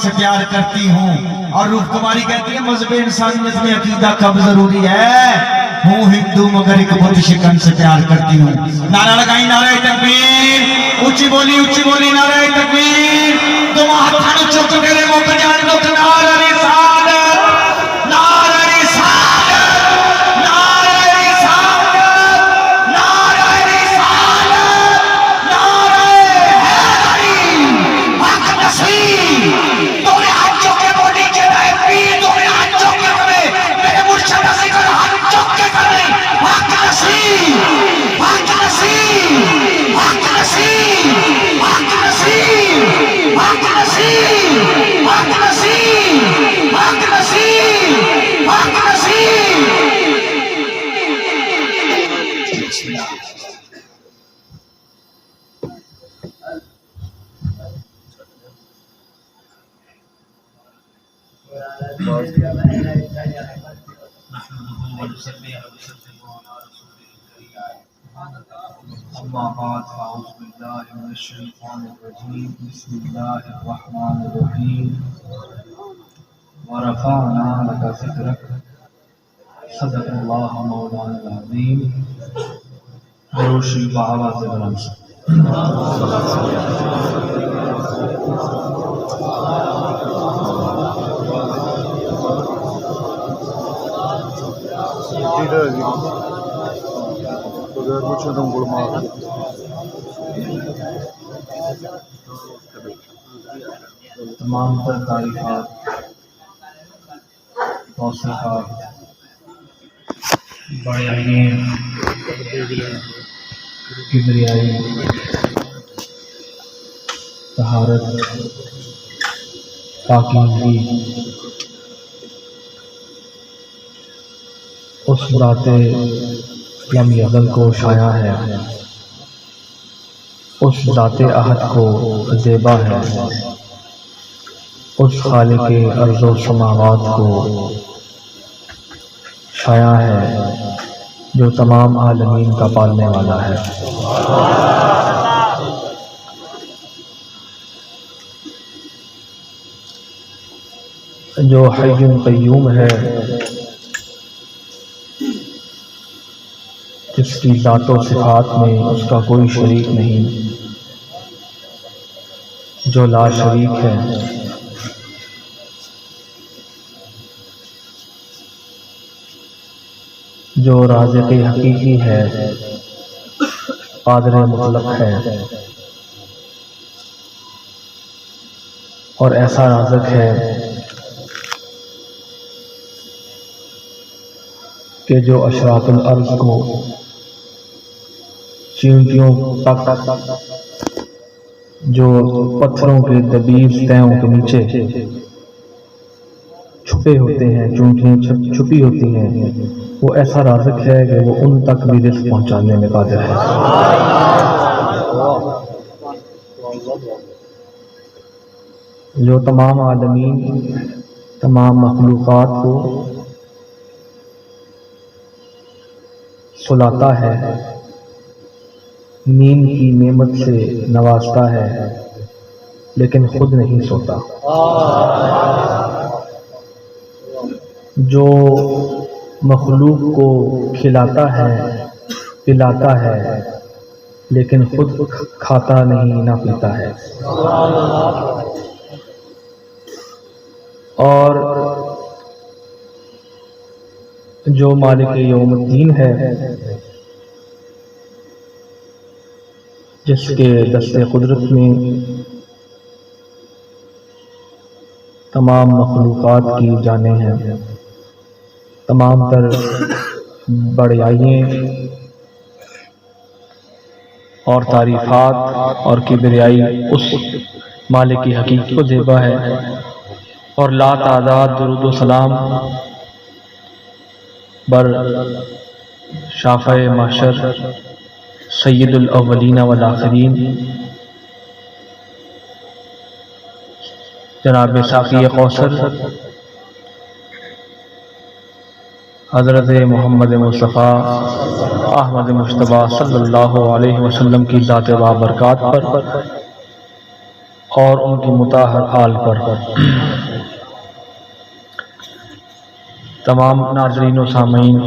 سے پیار کرتی ہوں. اور روح کماری کہتی ہے مذہب انسانیت میں عقیدہ کب ضروری ہے؟ ہوں ہندو مگر ایک بت شکن سے پیار کرتی ہوں. نعرہ لگائیں نعرہ تکبیر، اونچی بولی نعرہ تکبیر. تم ہاتھوں چک کرے وہ بجان لوگ نعرہ رسالت، نعرہ رسالت، نعرہ رسالت، نعرہ رسالت، نعرہ حیدری، حق نصیب. تمہیں ہاتھ چک کے بولی کے رہے پیر، تمہیں ہاتھ چک کے ہمیں میرے مرشد ذکر ہاتھ چک کے کر رہے. حق نصیب، حق نصیب، حق نصیب، حق نصیب، حق نصیب، حق نصیب، حق نصیب، حق نصیب. اما بعد فاعوذ باللہ من الشیطان الرجیم بسم اللہ الرحمن الرحیم ورفعنا لک ذکرک صدق اللہ مولانا العظیم. بروشی بآواز بلند. تمام تر تعریفات توصیفات بڑے کبریائی طہارت پاکیزگی اس ذات لم یزل کو شایع ہے، اس ذات احد کو زیبا ہے، اس خالق ارض و سماوات کو شایع ہے جو تمام عالمین کا پالنے والا ہے. جو حی قیوم ہے، جس کی ذات و صفات میں اس کا کوئی شریک نہیں، جو لا شریک ہے، جو رازق حقیقی ہے، قادر مطلق ہے، اور ایسا رازق ہے کہ جو اشراط الارض کو چینٹیوں تک، جو پتھروں کے دبیز تہوں کے نیچے چھپے ہوتے ہیں، چونٹیاں چھپی ہوتی ہیں، وہ ایسا رازق ہے کہ وہ ان تک بھی رزق پہنچانے میں قادر ہے. جو تمام عالمین، تمام مخلوقات کو سلاتا ہے، نیند کی نعمت سے نوازتا ہے، لیکن خود نہیں سوتا. جو مخلوق کو کھلاتا ہے، پلاتا ہے، لیکن خود کھاتا نہیں نہ پیتا ہے. اور جو مالک یوم الدین ہے، جس کے دست قدرت میں تمام مخلوقات کی جانیں ہیں، تمام تر بڑیائییں اور تعریفات اور کبریائی اس مالک حقیقی کو زیبا ہے. اور لا تعداد درود و سلام بر شافع محشر سید الاولین والآخرین جناب ساقی کوثر حضرت محمد مصطفیٰ احمد مجتبیٰ صلی اللہ علیہ وسلم کی ذات بابرکات پر اور ان کی مطہر حال پر۔ تمام ناظرین و سامعین،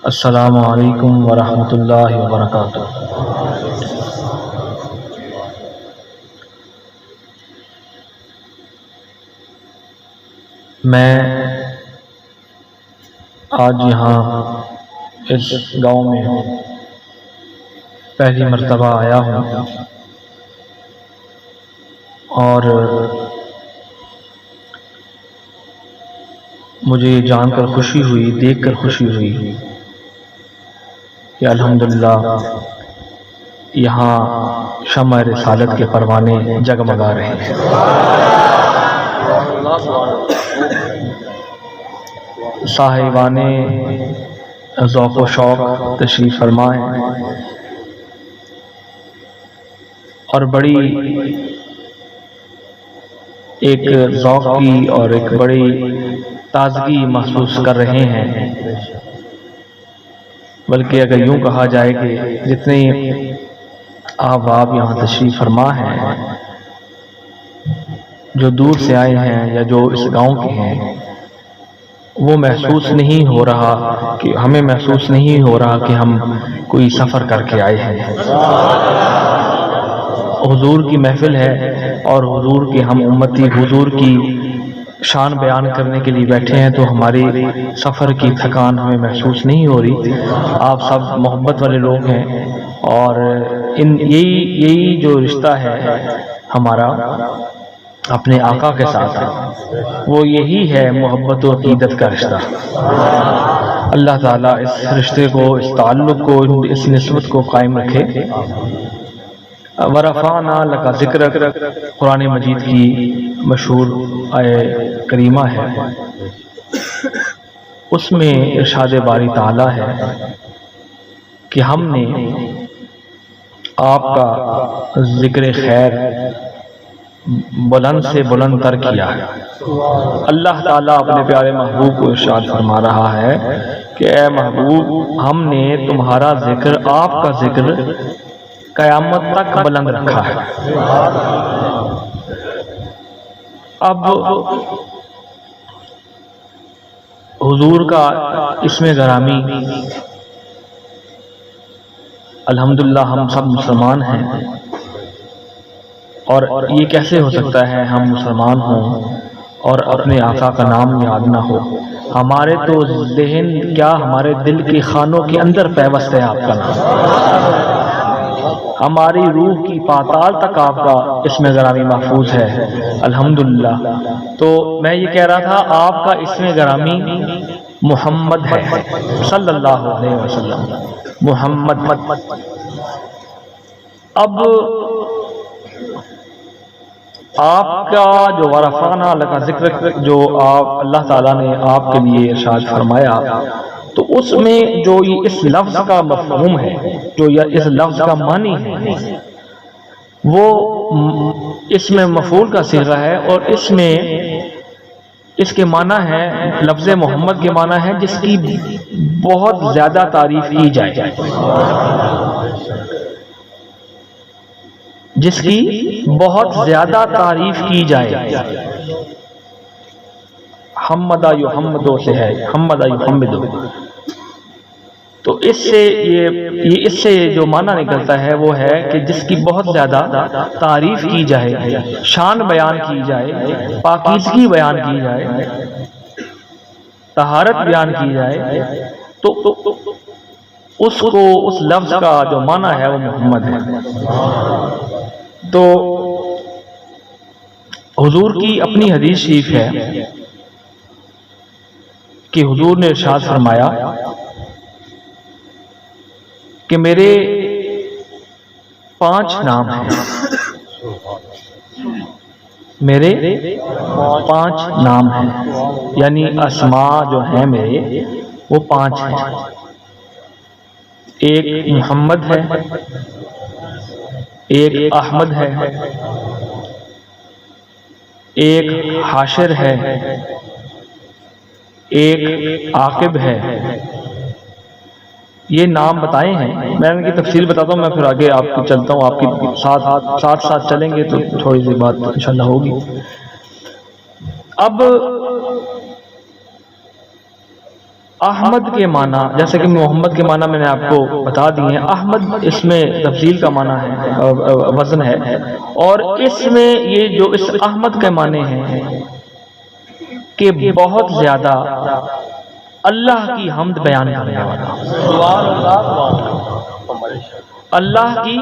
السلام علیکم ورحمۃ اللہ وبرکاتہ۔ میں آج یہاں اس گاؤں میں پہلی مرتبہ آیا ہوں، اور مجھے یہ جان کر خوشی ہوئی، دیکھ کر خوشی ہوئی کہ الحمدللہ یہاں شمع رسالت کے پروانے جگمگا رہے ہیں۔ صاحبان ذوق و شوق تشریف فرما ہیں، اور بڑی ایک ذوق کی اور ایک بڑی تازگی محسوس کر رہے ہیں۔ بلکہ اگر یوں کہا جائے کہ جتنے احباب یہاں تشریف فرما ہیں، جو دور سے آئے ہیں یا جو اس گاؤں کے ہیں، وہ محسوس نہیں ہو رہا کہ ہمیں محسوس نہیں ہو رہا کہ ہم کوئی سفر کر کے آئے ہیں۔ حضور کی محفل ہے اور حضور کے ہم امتی حضور کی شان بیان کرنے کے لیے بیٹھے ہیں، تو ہماری سفر کی تھکان ہمیں محسوس نہیں ہو رہی۔ آپ سب محبت والے لوگ ہیں، اور یہی جو رشتہ ہے ہمارا اپنے آقا کے ساتھ، وہ یہی ہے محبت و عقیدت کا رشتہ۔ اللہ تعالیٰ اس رشتے کو، اس تعلق کو، اس نسبت کو قائم رکھے۔ ورفعنا لک ذکرک قرآن مجید کی مشہور آیہ کریمہ ہے، اس میں ارشاد باری تعالیٰ ہے کہ ہم نے آپ کا ذکر خیر بلند سے بلند تر کیا ہے۔ اللہ تعالیٰ اپنے پیارے محبوب کو ارشاد فرما رہا ہے کہ اے محبوب، ہم نے تمہارا ذکر، آپ کا ذکر قیامت تک بلند رکھا ہے۔ اب حضور کا اسم گرامی، الحمدللہ ہم سب مسلمان ہیں، اور یہ کیسے ہو سکتا ہے ہم مسلمان ہوں اور اپنے آقا کا نام یاد نہ ہو؟ ہمارے تو ذہن کیا، ہمارے دل کے خانوں کے اندر پیوست ہے آپ کا نام، ہماری روح کی پاتال تک آپ کا اسم گرامی محفوظ ہے، الحمدللہ۔ تو میں یہ کہہ رہا تھا، آپ کا اسم گرامی محمد ہے صلی اللہ علیہ وسلم، محمد۔ اب آپ کا جو ورفعنا لک ذکرک، جو آپ اللہ تعالیٰ نے آپ کے لیے ارشاد فرمایا، تو اس میں جو یہ اس لفظ کا مفہوم ہے، جو یہ اس لفظ کا معنی ہے، وہ اس میں مفعول کا صیغہ ہے، اور اس کے معنی ہے، لفظ محمد کے معنی ہے جس کی بہت زیادہ تعریف کی جائے، جس کی بہت زیادہ تعریف کی جائے۔ حمدہ یحمدو سے ہے، حمدہ یحمدو، تو اس سے جو معنی نکلتا ہے وہ ہے کہ جس کی بہت زیادہ تعریف کی جائے، شان بیان کی جائے، پاکیزگی بیان کی جائے، طہارت بیان کی جائے، تو اس لفظ کا جو معنی ہے وہ محمد ہے۔ تو حضور کی اپنی حدیث شریف ہے کہ حضور نے ارشاد فرمایا کہ میرے 5 نام ہیں، میرے 5 نام ہیں، یعنی اسماء جو ہیں میرے وہ 5 ہیں۔ ایک محمد ہے، ایک احمد ہے، ایک حاشر ہے، ایک عاقب ہے، یہ نام بتائے ہیں، میں ان کی تفصیل بتاتا ہوں، میں پھر آگے آپ کو چلتا ہوں، آپ کے ساتھ چلیں گے تو تھوڑی سی بات انشاءاللہ ہوگی۔ اب احمد کے معنی، جیسے کہ محمد کے معنی میں نے آپ کو بتا دی ہیں، احمد اس میں تفضیل کا معنی ہے، وزن ہے، اور اس میں یہ جو اس احمد کے معنی ہیں کہ بہت زیادہ اللہ کی حمد بیان کرنے والا، اللہ کی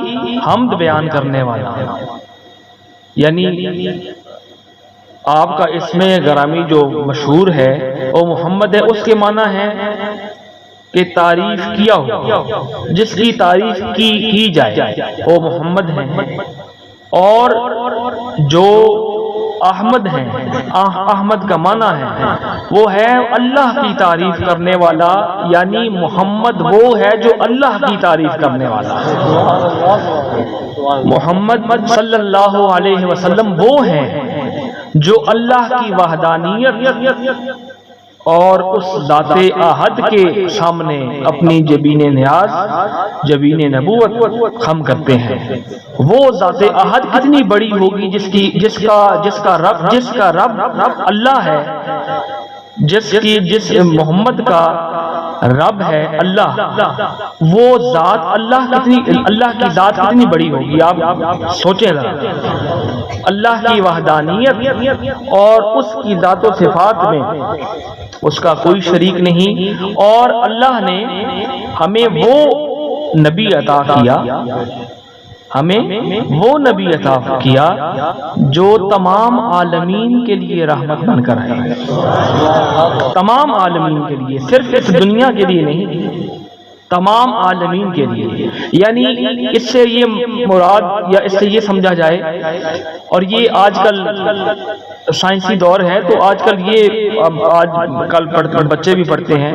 حمد بیان کرنے والا، یعنی آپ کا اسم گرامی جو مشہور ہے وہ محمد ہے، اس کے معنی ہے کہ تعریف کیا ہو، جس کی تعریف کی جائے وہ محمد ہے، اور جو احمد ہیں، احمد کا معنی ہے وہ ہے اللہ کی تعریف کرنے والا، یعنی محمد وہ ہے جو اللہ کی تعریف کرنے والا ہے۔ محمد صلی اللہ علیہ وسلم وہ ہیں جو اللہ کی وحدانیت اور اس ذات احد کے سامنے اپنی جبین نیاز، جبین نبوت خم کرتے ہیں۔ وہ ذات احد کتنی بڑی ہوگی جس کا رب اللہ ہے، جس محمد کا رب ہے اللہ، وہ ذات اللہ کی ذات کتنی بڑی ہوگی، آپ سوچیں ذرا۔ اللہ کی وحدانیت اور اس کی ذات و صفات میں اس کا کوئی شریک نہیں، اور اللہ نے ہمیں وہ نبی عطا کیا جو تمام عالمین کے لیے رحمت بن کر ہے، تمام عالمین کے لیے، صرف اس دنیا کے لیے نہیں، تمام عالمین کے لیے۔ یعنی اس سے یہ مراد یا اس سے یہ سمجھا جائے، اور یہ آج کل سائنسی دور ہے تو آج کل یہ آج کل بچے بھی پڑھتے ہیں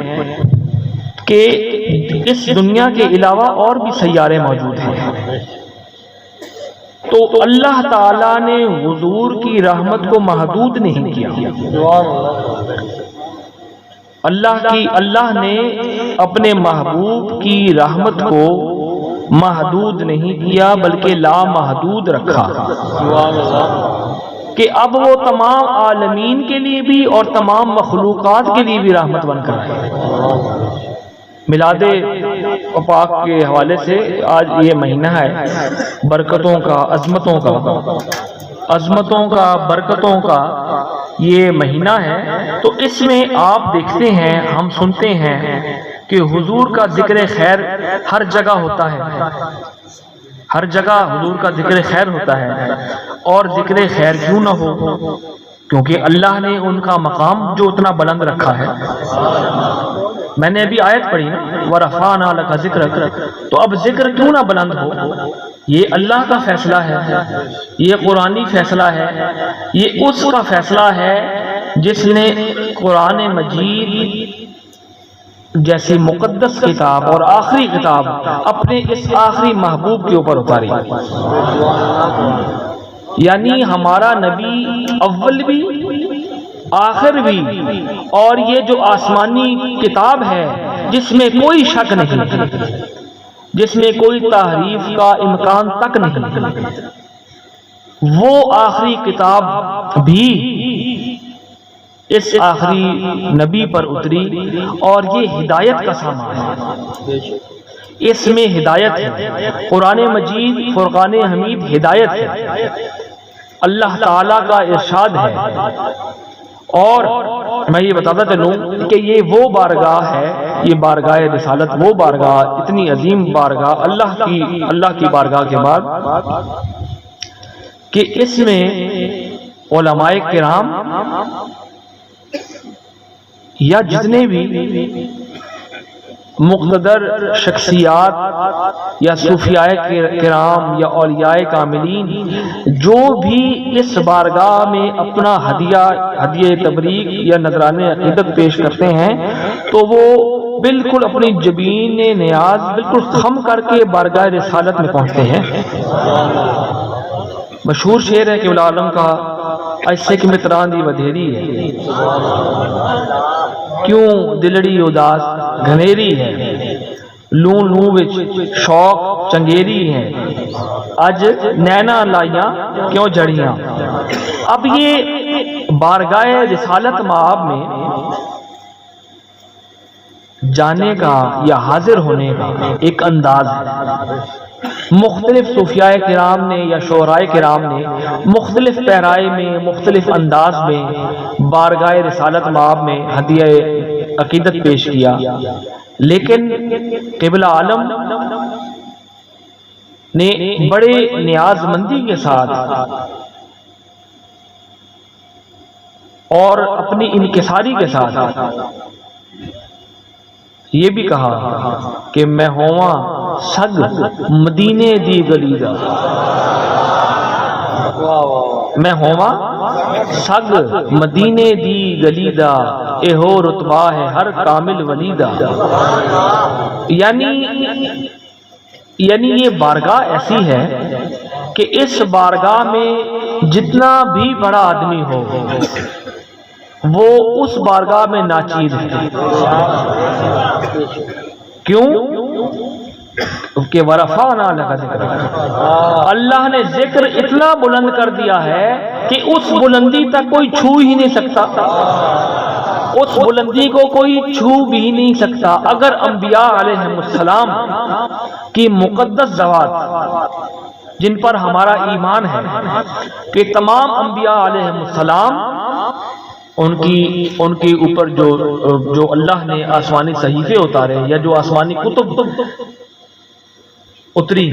کہ اس دنیا کے علاوہ اور بھی سیارے موجود ہیں، تو اللہ تعالیٰ نے حضور کی رحمت کو محدود نہیں کیا، اللہ نے اپنے محبوب کی رحمت کو محدود نہیں کیا بلکہ لامحدود رکھا، کہ اب وہ تمام عالمین کے لیے بھی اور تمام مخلوقات کے لیے بھی رحمت بن کر ہے۔ میلاد پاک کے حوالے سے آج یہ مہینہ ہے برکتوں کا، عظمتوں کا، برکتوں کا یہ مہینہ ہے، تو اس میں آپ دیکھتے ہیں، ہم سنتے ہیں کہ حضور کا ذکر خیر ہر جگہ ہوتا ہے، ہر جگہ حضور کا ذکر خیر ہوتا ہے، اور ذکر خیر کیوں نہ ہو، کیونکہ اللہ نے ان کا مقام جو اتنا بلند رکھا ہے۔ میں نے ابھی آیت پڑھی نا، وَرَفَعْنَا لَكَ ذِكْرَكَ، تو اب ذکر کیوں نہ بلند ہو، یہ اللہ کا فیصلہ ہے، یہ قرآنی فیصلہ ہے، یہ اس کا فیصلہ ہے جس نے قرآن مجید جیسی مقدس کتاب اور آخری کتاب اپنے اس آخری محبوب کے اوپر اتاری، یعنی ہمارا نبی اول بھی آخر بھی، اور یہ جو آسمانی کتاب ہے جس میں کوئی شک نہیں، جس میں کوئی تحریف کا امکان تک نہیں، وہ آخری کتاب بھی اس آخری نبی پر اتری، اور یہ ہدایت کا سامان ہے، اس میں ہدایت ہے، قرآن مجید فرقان حمید ہدایت ہے، اللہ تعالیٰ کا ارشاد ہے۔ اور میں یہ بتاتا چلوں کہ یہ وہ بارگاہ ہے، یہ بارگاہ رسالت، وہ بارگاہ اتنی عظیم بارگاہ اللہ کی بارگاہ کے بعد، کہ اس میں علماء کرام یا جتنے بھی مقتدر شخصیات یا صوفیاء کرام یا اولیاء کاملین جو بھی اس بارگاہ میں اپنا ہدیہ تبریک یا نذرانہ عقیدت پیش کرتے ہیں، تو وہ بالکل اپنی جبین نیاز بالکل خم کر کے بارگاہ رسالت میں پہنچتے ہیں۔ مشہور شعر ہے کہ العالم کا ایسے کہ متران دی ودھیری ہے، کیوں دلڑی اداس گھنیری ہے، لوں لوں وچ شوق چنگیری ہیں، اج نینا لائیاں کیوں جڑیاں۔ اب یہ بارگاہ رسالت مآب میں جانے کا یا حاضر ہونے کا ایک انداز ہے۔ مختلف صوفیاء کرام نے یا شعراء کرام نے مختلف پیرائے میں، مختلف انداز میں بارگاہ رسالت مآب میں ہدیہ عقیدت پیش کیا، لیکن قبلہ عالم نے بڑے نیاز مندی کے ساتھ اور اپنی انکساری کے ساتھ یہ بھی کہا کہ میں ہواں سگ مدینے دی گلی دا، میں ہواں سگ مدینے دی گلی دا، اے ہو رتبہ ہے ہر کامل ولی دا۔ یعنی یہ بارگاہ ایسی ہے کہ اس بارگاہ میں جتنا بھی بڑا آدمی ہو وہ اس بارگاہ میں ناچیز ہے۔ کیوں کہ ورفعنا لک ذکرک، اللہ نے ذکر اتنا بلند کر دیا ہے کہ اس بلندی تک کوئی چھو ہی نہیں سکتا، اس بلندی کو کوئی چھو بھی نہیں سکتا۔ اگر انبیاء علیہ السلام کی مقدس ذوات جن پر ہمارا ایمان ہے کہ تمام انبیاء علیہ السلام ان کی اوپر جو اللہ نے آسمانی صحیفے اتارے یا جو آسمانی کتب اتری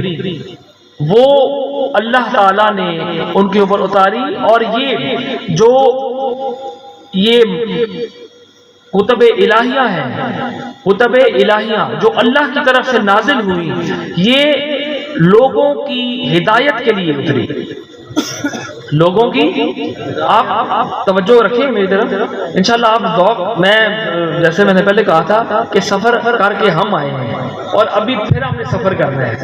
وہ اللہ تعالیٰ نے ان کے اوپر اتاری، اور یہ کتب الہیہ ہیں، کتب الہیہ جو اللہ کی طرف سے نازل ہوئی، یہ لوگوں کی ہدایت کے لیے اتری، لوگوں کی۔ آپ توجہ رکھیں میری طرف انشاءاللہ۔ آپ ذوق، میں جیسے میں نے پہلے کہا تھا کہ سفر کر کے ہم آئے ہیں اور ابھی پھر ہم نے سفر کرنا ہے،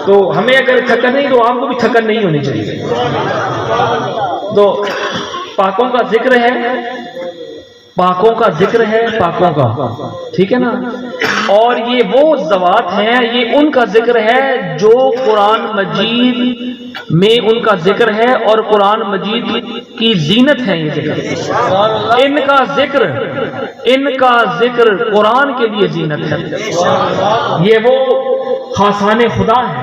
تو ہمیں اگر تھکن نہیں تو آپ کو بھی تھکن نہیں ہونی چاہیے۔ تو پاکوں کا ذکر ہے، پاکوں کا ذکر ہے، پاکوں کا، ٹھیک ہے نا۔ اور یہ وہ ذوات ہیں، یہ ان کا ذکر ہے جو قرآن مجید میں ان کا ذکر ہے، اور قرآن مجید کی زینت ہے یہ ذکر۔ ان کا ذکر قرآن کے لیے زینت ہے۔ یہ وہ خاصان خدا ہے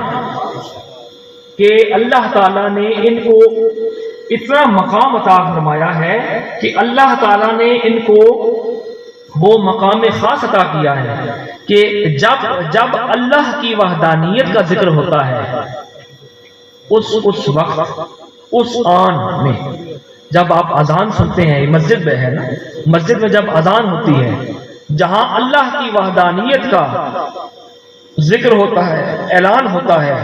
کہ اللہ تعالیٰ نے ان کو اتنا مقام عطا فرمایا ہے کہ اللہ تعالیٰ نے ان کو وہ مقام خاص عطا کیا ہے کہ جب اللہ کی وحدانیت کا ذکر ہوتا ہے اس وقت، اس آن میں جب آپ اذان سنتے ہیں، مسجد میں ہے نا، مسجد میں جب اذان ہوتی ہے جہاں اللہ کی وحدانیت کا ذکر ہوتا ہے، اعلان ہوتا ہے،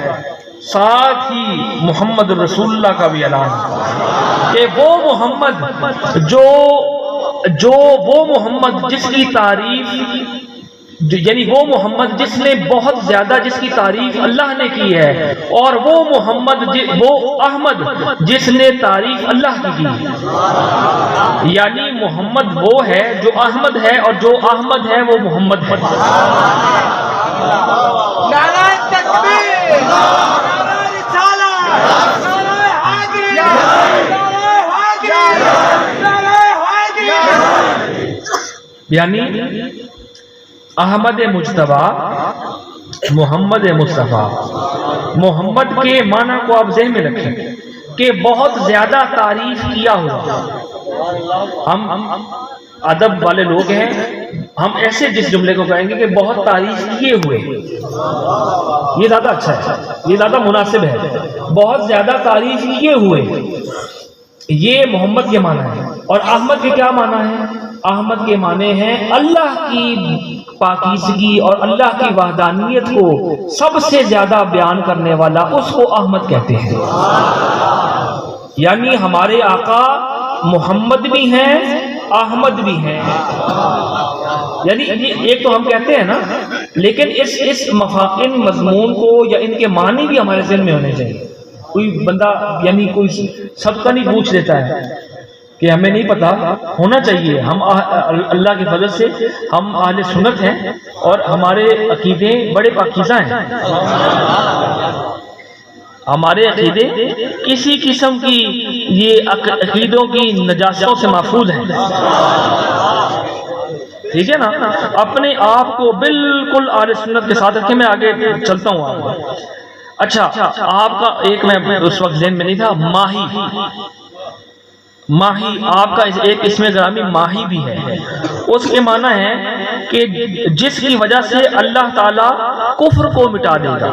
ساتھ ہی محمد رسول اللہ کا بھی اعلان ہوتا ہے کہ وہ محمد جو وہ محمد جس کی تعریف، یعنی وہ محمد جس نے بہت زیادہ جس کی تعریف اللہ نے کی ہے، اور وہ محمد وہ احمد جس نے تعریف اللہ کی کی، یعنی محمد وہ ہے جو احمد ہے، اور جو احمد ہے وہ محمد ہے۔ نعرہ تکبیر، نعرہ رسالت، نعرہ حیدری، نعرہ حیدری۔ یعنی احمد مجتبیٰ، محمد مصطفیٰ۔ محمد کے معنی کو آپ ذہن میں رکھیں کہ بہت زیادہ تعریف کیا ہوا۔ ہم ادب والے لوگ ہیں، ہم ایسے جس جملے کو کہیں گے کہ بہت تعریف کیے ہوئے، یہ زیادہ اچھا ہے، یہ زیادہ مناسب ہے۔ بہت زیادہ تعریف کیے ہوئے، یہ محمد کے معنی ہے۔ اور احمد کے کیا معنی ہے؟ احمد کے معنی ہیں اللہ کی پاکیزگی اور اللہ کی وحدانیت کو سب سے زیادہ بیان کرنے والا، اس کو احمد کہتے ہیں۔ یعنی ہمارے آقا محمد بھی ہیں، احمد بھی ہیں۔ یعنی ایک تو ہم کہتے ہیں نا، لیکن اس مفاقن مضمون کو یا ان کے معنی بھی ہمارے ذہن میں ہونے چاہیے۔ کوئی بندہ یعنی کوئی سب کا نہیں پوچھ لیتا ہے کہ ہمیں نہیں پتا، ہونا چاہیے. ہم اللہ کے فضل سے ہم اہل سنت ہیں اور ہمارے عقیدے بڑے پاکیزہ ہیں. ہمارے عقیدے کسی قسم کی یہ عقیدوں کی نجاستوں سے محفوظ ہیں. ٹھیک ہے نا؟ اپنے آپ کو بالکل اہل سنت کے ساتھ رکھے. میں آگے چلتا ہوں آپ کو. اچھا، آپ کا ایک میں اس وقت ذہن میں نہیں تھا، ماہی آپ کا ایک اسم گرامی ماہی بھی ہے. اس کے معنی ہے کہ جس کی وجہ سے اللہ تعالی کفر کو مٹا دے گا.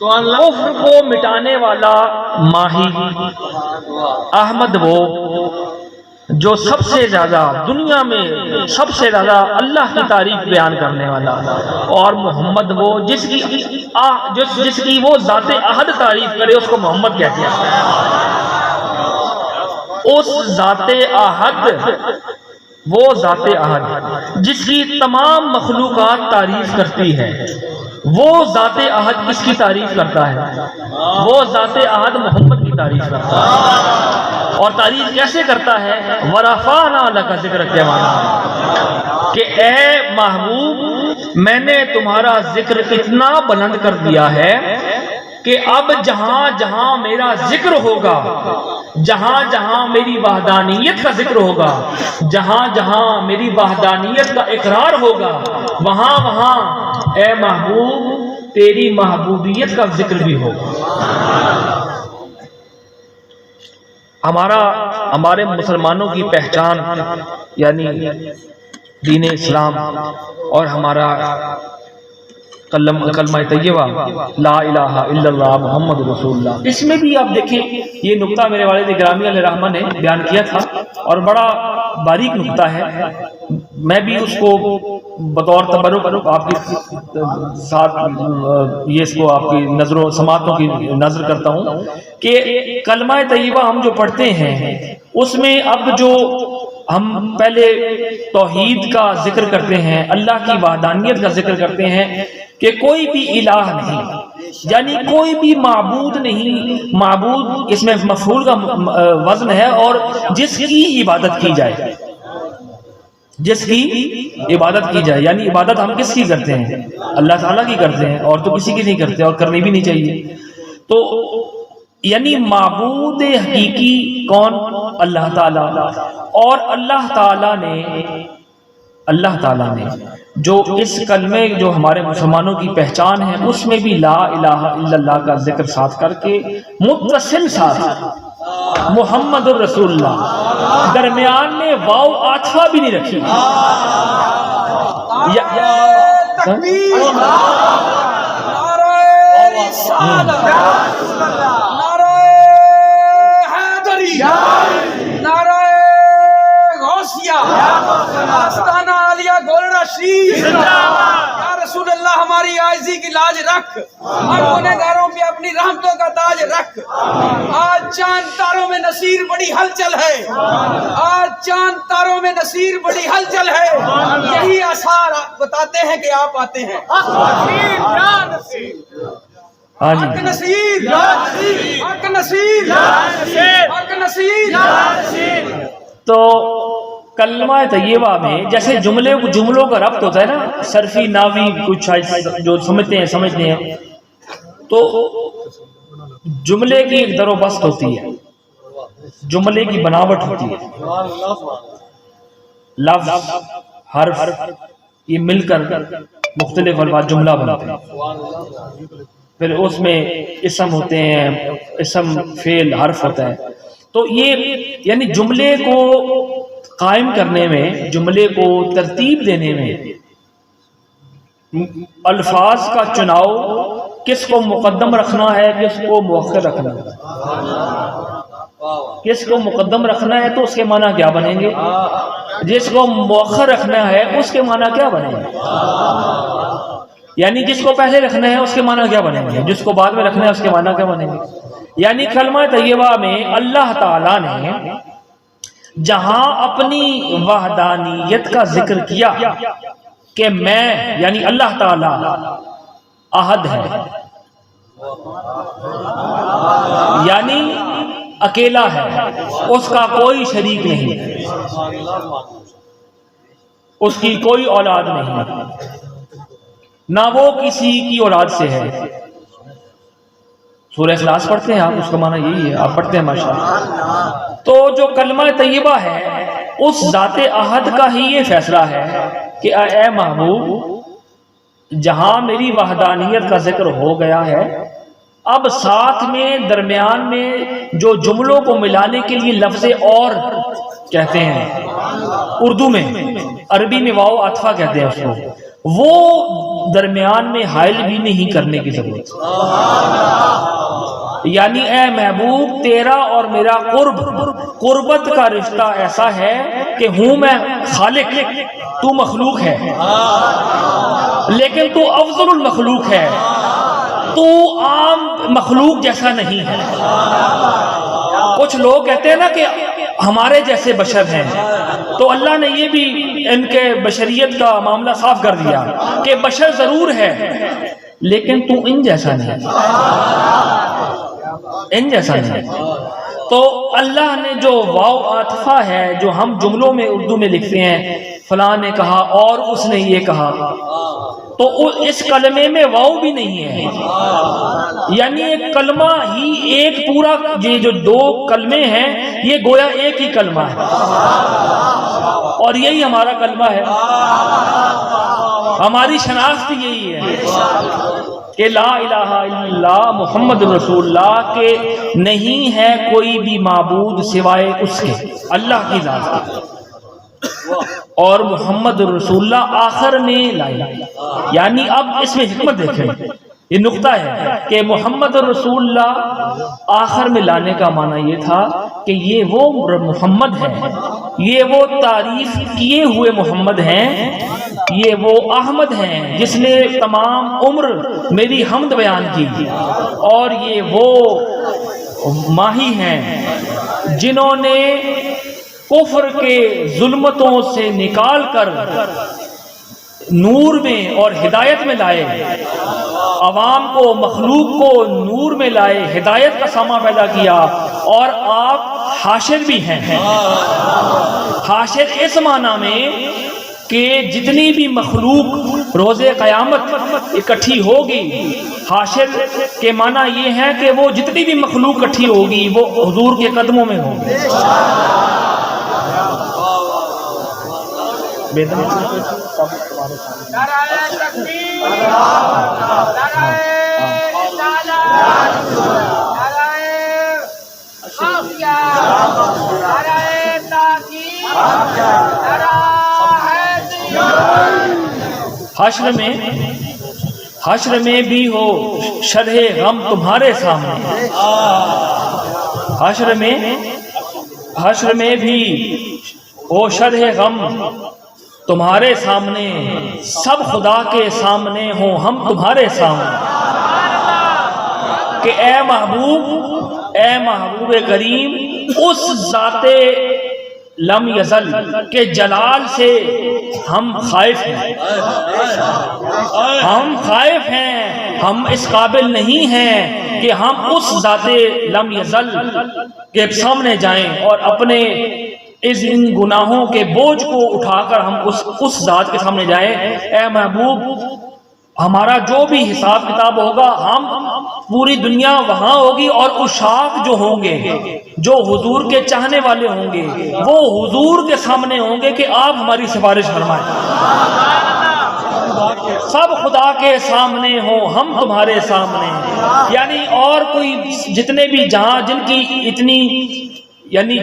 کفر کو مٹانے والا ماہی احمد، وہ جو سب سے زیادہ دنیا میں سب سے زیادہ اللہ کی تعریف بیان کرنے والا، اور محمد وہ جس کی وہ ذات احد تعریف کرے اس کو محمد کہتے ہیں. اس ذات احد، وہ ذات احد جس کی تمام مخلوقات تعریف کرتی ہے، وہ ذات احد کس کی تعریف کرتا ہے؟ وہ ذات احد محمد کی تعریف کرتا ہے. اور تعریف کیسے کرتا ہے؟ وَرَفَعْنَا لَكَ ذِكْرَكَ کے معنی کہ اے محبوب میں نے تمہارا ذکر اتنا بلند کر دیا ہے کہ اب جہاں جہاں میرا ذکر ہوگا، جہاں جہاں میری وحدانیت کا ذکر ہوگا، جہاں جہاں میری وحدانیت کا اقرار ہوگا، وہاں وہاں اے محبوب تیری محبوبیت کا ذکر بھی ہوگا. ہمارے مسلمانوں کی پہچان یعنی دین اسلام اور ہمارا کلمہ طیبہ لا الہ الا اللہ محمد رسول اللہ، اس میں بھی آپ دیکھیں یہ نقطہ میرے والد گرامی علیہ رحمہ نے بیان کیا تھا اور بڑا باریک نقطہ ہے. میں بھی اس کو بطور تبرک آپ کے ساتھ یہ اس کو آپ کی نظروں سماعتوں کی نظر کرتا ہوں کہ کلمہ طیبہ ہم جو پڑھتے ہیں اس میں اب جو ہم پہلے توحید کا ذکر کرتے ہیں، اللہ کی وحدانیت کا ذکر کرتے ہیں کہ کوئی بھی الہ نہیں، یعنی کوئی بھی معبود نہیں. معبود اس میں مفعول کا وزن ہے، اور جس کی عبادت کی جائے، جس کی عبادت کی جائے، یعنی عبادت ہم کس کی کرتے ہیں؟ اللہ تعالیٰ کی کرتے ہیں، اور تو کسی کی نہیں کرتے اور کرنی بھی نہیں چاہیے. تو یعنی معبود حقیقی کون؟ اللہ تعالیٰ. اور اللہ تعالیٰ نے جو اس کلمے جو ہمارے مسلمانوں کی پہچان ہے اس میں بھی لا الہ الا اللہ کا ذکر ساتھ کر کے متصل ساتھ محمد الرسول اللہ، درمیان میں واو عاطفہ بھی نہیں رکھی. تکبیر، نعرہ رسالت، نعرہ حیدری، نعرہ غوثیہ، آستانہ عالیہ گولڈا شریف. یا رسول اللہ ہماری عاجزی کی لاج رکھ اور گنہگاروں پہ اپنی رحمتوں کا تاج رکھ. آج چاند تاروں میں نصیر بڑی ہلچل ہے، آج چاند تاروں میں نصیر بڑی ہلچل ہے. یہی آثار بتاتے ہیں کہ آپ آتے ہیں. حق نصیر، حق نصیر، حق نصیر. تو کلمہ طیبہ میں جیسے جملوں کا ربط ہوتا ہے نا، صرفی ناوی کچھ جو سمجھتے ہیں تو جملے کی ایک در و بست ہوتی ہے، جملے کی بناوٹ ہوتی ہے، لفظ حرف یہ مل کر مختلف الفاظ جملہ بنتے ہیں. پھر اس میں اسم ہوتے ہیں، اسم فعل حرف ہوتا ہے. تو یہ یعنی جملے کو قائم کرنے میں، جملے کو ترتیب دینے میں الفاظ کا چناؤ کس کو مقدم رکھنا ہے، کس کو مؤخر رکھنا ہے. کس کو مقدم رکھنا ہے تو اس کے معنی کیا بنیں گے، جس کو مؤخر رکھنا ہے اس کے معنی کیا بنیں گے. یعنی جس کو پہلے رکھنا ہے اس کے معنی کیا بنیں گے، جس کو بعد میں رکھنا ہے اس کے معنی کیا بنیں گے. یعنی کلمہ طیبہ میں اللہ تعالیٰ نے جہاں اپنی وحدانیت کا ذکر کیا کہ میں یعنی اللہ تعالیٰ احد ہے، یعنی اکیلا ہے، اس کا کوئی شریک نہیں، اس کی کوئی اولاد نہیں، نہ وہ کسی کی اولاد سے ہے۔ سورہ اخلاص پڑھتے ہیں آپ، اس کا معنی یہی ہے، آپ پڑھتے ہیں ماشاءاللہ۔ تو جو کلمہ طیبہ ہے اس ذات احد کا ہی یہ فیصلہ ہے کہ اے محبوب، جہاں میری وحدانیت کا ذکر ہو گیا ہے، اب ساتھ میں درمیان میں جو جملوں کو ملانے کے لیے لفظ اور کہتے ہیں، اردو میں، عربی میں واو عطفہ کہتے ہیں اس کو، وہ درمیان میں حائل بھی نہیں کرنے کی ضرورت۔ یعنی اے محبوب، تیرا اور میرا قربت کا رشتہ ایسا ہے کہ ہوں میں خالق، تو مخلوق ہے، لیکن تو افضل المخلوق ہے، تو عام مخلوق جیسا نہیں ہے۔ کچھ لوگ کہتے ہیں نا کہ ہمارے جیسے بشر ہیں، تو اللہ نے یہ بھی ان کے بشریت کا معاملہ صاف کر دیا کہ بشر ضرور ہے لیکن تو ان جیسا نہیں، ان جیسا نہیں۔ تو اللہ نے جو واو عاطفہ ہے، جو ہم جملوں میں اردو میں لکھتے ہیں، فلاں نے کہا اور اس نے یہ کہا، تو اس کلمے میں واو بھی نہیں ہے، یعنی ایک کلمہ ہی ایک پورا، یہ جو دو کلمے ہیں یہ گویا ایک ہی کلمہ ہے، اور یہی ہمارا کلمہ ہے، ہماری شناخت یہی ہے کہ لا الہ الا اللہ محمد رسول اللہ، کہ نہیں ہے کوئی بھی معبود سوائے اس کے، اللہ کی ذات کی، اور محمد رسول اللہ آخر میں لائے۔ یعنی اب اس میں حکمت دیکھیں، یہ نقطہ ہے کہ محمد رسول اللہ آخر میں لانے کا معنی یہ تھا کہ یہ وہ محمد ہے، یہ وہ تعریف کیے ہوئے محمد ہیں، یہ وہ احمد ہیں جس نے تمام عمر میری حمد بیان کی، اور یہ وہ ماہی ہیں جنہوں نے کفر کے ظلمتوں سے نکال کر نور میں اور ہدایت میں لائے، عوام کو، مخلوق کو نور میں لائے، ہدایت کا سامان پیدا کیا، اور آپ حاشر بھی ہیں۔ حاشر اس معنی میں کہ جتنی بھی مخلوق روز قیامت اکٹھی ہوگی، حاشر کے معنی یہ ہے کہ وہ جتنی بھی مخلوق اکٹھی ہوگی وہ حضور کے قدموں میں ہوگی۔ نعرہ تکبیر، نعرہ رسالت، نعرہ خافیہ، نعرہ تاکید، نعرہ حیدری۔ حشر میں بھی ہو شرح غم تمہارے سامنے، حشر میں بھی ہو شرح غم تمہارے سامنے، سب خدا کے سامنے ہوں ہم تمہارے سامنے، کہ اے محبوب کریم، اس ذات لم یزل کے جلال سے ہم خائف ہیں، ہم اس قابل نہیں ہیں کہ ہم اس ذات لم یزل کے سامنے جائیں اور اپنے ان گناہوں کے بوجھ کو اٹھا کر ہم اس ذات کے سامنے جائیں۔ اے محبوب، ہمارا جو بھی حساب کتاب ہوگا، ہم پوری دنیا وہاں ہوگی، اور عشاق جو ہوں گے، جو حضور کے چاہنے والے ہوں گے، وہ حضور کے سامنے ہوں گے کہ آپ ہماری سفارش فرمائیں۔ سب خدا کے سامنے ہوں ہم تمہارے سامنے، یعنی اور کوئی جتنے بھی جہاں جن کی اتنی، یعنی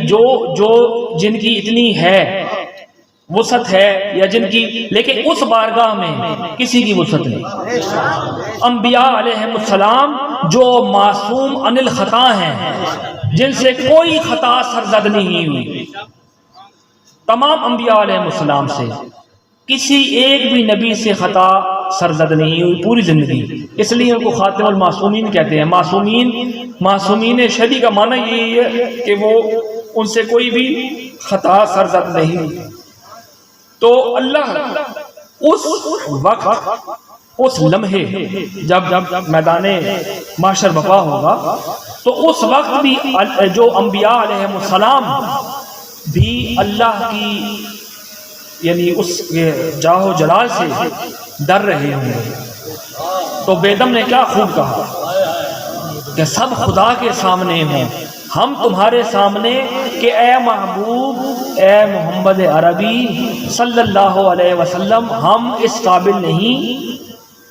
جن کی اتنی ہے وسعت ہے، یا جن کی، لیکن اس بارگاہ میں کسی کی وسعت نہیں۔ انبیاء علیہ السلام جو معصوم عن الخطا ہیں، جن سے کوئی خطا سرزد نہیں ہوئی، تمام انبیاء علیہ السلام سے کسی ایک بھی نبی سے خطا سرزد نہیں ہوئی پوری زندگی، اس لیے ان کو خاتم المعصومین کہتے ہیں۔ معصومین شرعی کا معنی یہی ہے کہ وہ ان سے کوئی بھی خطا سرزد نہیں ہوئی۔ تو اللہ اس وقت اس لمحے جب میدان محشر بپا ہوگا تو اس وقت بھی جو انبیاء علیہ السلام بھی اللہ کی یعنی اس کے جاہ و جلال سے ڈر رہے ہوں گے۔ تو بیدم نے کیا خوب کہا کہ سب خدا کے سامنے ہوں، ہم تمہارے سامنے کہ اے محبوب اے محمد عربی صلی اللہ علیہ وسلم، ہم اس قابل نہیں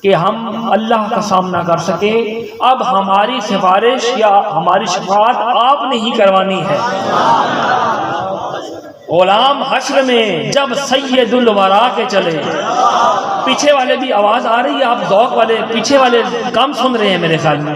کہ ہم اللہ کا سامنا کر سکے، اب ہماری سفارش یا ہماری شفاعت آپ نے ہی کروانی ہے۔ غلام حشر میں جب سید الورا کے چلے، پیچھے والے بھی آواز آ رہی ہے، آپ ذوق والے پیچھے والے کم سن رہے ہیں میرے خیال میں۔